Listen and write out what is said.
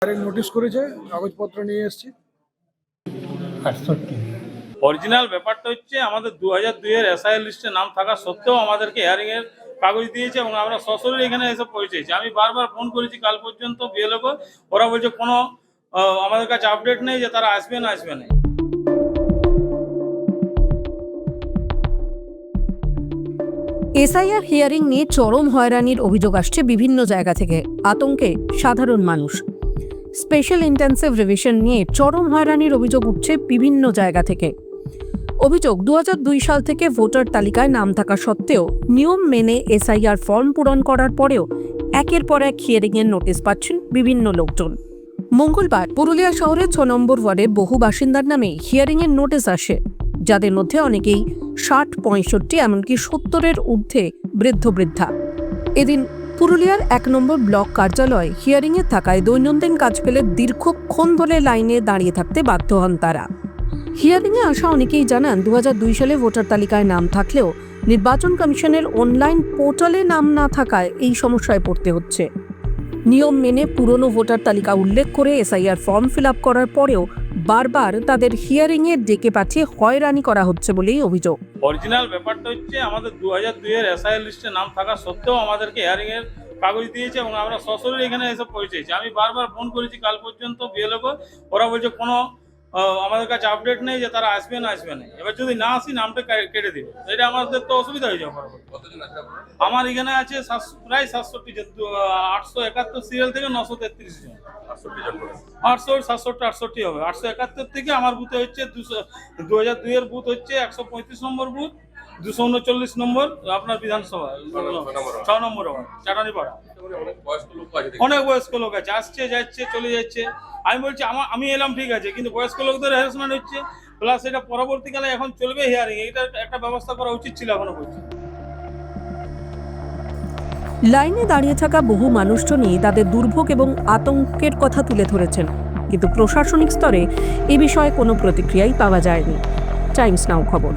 Notice করেছে, কাগজপত্র নিয়ে এসেছি। 68 অরিজিনাল ব্যাপারটা হচ্ছে আমাদের 2002-এর এসআইআর লিস্টে নাম থাকা সত্ত্বেও আমাদেরকে হিয়ারিং এর কাগজ দিয়েছে এবং আমরা সশরীরে এখানে এসে পৌঁছেছি। আমি বারবার ফোন করেছি কাল পর্যন্ত বিএলওকে, ওরা বলছে কোনো আমাদের কাছে আপডেট নেই যে তারা আসবে না। এসআইআর হিয়ারিং নিয়ে চরম হয়রানির অভিযোগ আসছে বিভিন্ন জায়গা থেকে। আতঙ্কে সাধারণ মানুষ। স্পেশাল ইন্টেন্সিভ রিভিশন নিয়ে চরম হয়রানির অভিযোগ উঠছে বিভিন্ন জায়গা থেকে। অভিযোগ 2002 সাল থেকে ভোটার তালিকায় নাম থাকা সত্ত্বেও নিয়ম মেনে এসআইআর ফর্ম পূরণ করার পরেও একের পর এক হিয়ারিংয়ের নোটিশ পাচ্ছেন বিভিন্ন লোকজন। মঙ্গলবার পুরুলিয়া শহরের 6 নম্বর ওয়ার্ডে বহু বাসিন্দার নামে হিয়ারিংয়ের নোটিশ আসে, যাদের মধ্যে অনেকেই 60, 65 এমনকি 70-এর ঊর্ধ্বে বৃদ্ধা। এদিন পুরুলিয়ার 1 নম্বর ব্লক কার্যালয় হিয়ারিংয়ে থাকায় দৈনন্দিন কাজ ফেলে দীর্ঘক্ষণ ধরে লাইনে দাঁড়িয়ে থাকতে বাধ্য হন তারা। হিয়ারিংয়ে আসা অনেকেই জানান 2002 সালে ভোটার তালিকায় নাম থাকলেও নির্বাচন কমিশনের অনলাইন পোর্টালে নাম না থাকায় এই সমস্যায় পড়তে হচ্ছে। নিয়ম মেনে পুরনো ভোটার তালিকা উল্লেখ করে এসআইআর ফর্ম ফিল আপ করার পরেও বারবার তাদের হিয়ারিংয়ে ডেকে পাঠিয়ে হয়রানি করা হচ্ছে বলেই অভিযোগ। অরিজিনাল ব্যাপারটা হচ্ছে আমাদের 2002-এর এসআইআর লিস্টে নাম থাকা সত্ত্বেও আমাদেরকে হিয়ারিং এর কাগজ দিয়েছে এবং আমরা সশরীরে এখানে এসে পৌঁছেছি। আমি বারবার ফোন করেছি কাল পর্যন্ত বিএলওকে, ওরা বলছে কোনো আমাদের কাছে আপডেট নেই যে তারা আসবে না। এবার যদি না আসি নামটা কেটে দিবে, এটা আমাদের তো অসুবিধা হয়ে যাবে। আমার এখানে আছে প্রায় 760 871 সিরিয়াল থেকে 933 জন। 768 হবে। 871 থেকে আমার বুথে হচ্ছে 2002-এর বুথ হচ্ছে 135 নম্বর বুথ, 239 নম্বর আপনার বিধানসভা 6 নম্বর ওয়ার্ড চাটানিপাড়া। অনেক বয়স্ক লোক আছে, আসছে যাচ্ছে চলে যাচ্ছে। আমি বলছি আমি এলাম ঠিক আছে, কিন্তু বয়স্ক লোকদের হ্যারাসমেন্ট হচ্ছে, প্লাস এটা পরবর্তীকালে এখন চলবে হিয়ারিং, এটা একটা ব্যবস্থা করা উচিত ছিল এখনো পর্যন্ত। লাইনে দাঁড়িয়ে থাকা বহু মানুষজনই তাদের দুর্ভোগ এবং আতঙ্কের কথা তুলে ধরেছেন, কিন্তু প্রশাসনিক স্তরে এ বিষয়ে কোনো প্রতিক্রিয়াই পাওয়া যায়নি। টাইমস নাও খবর।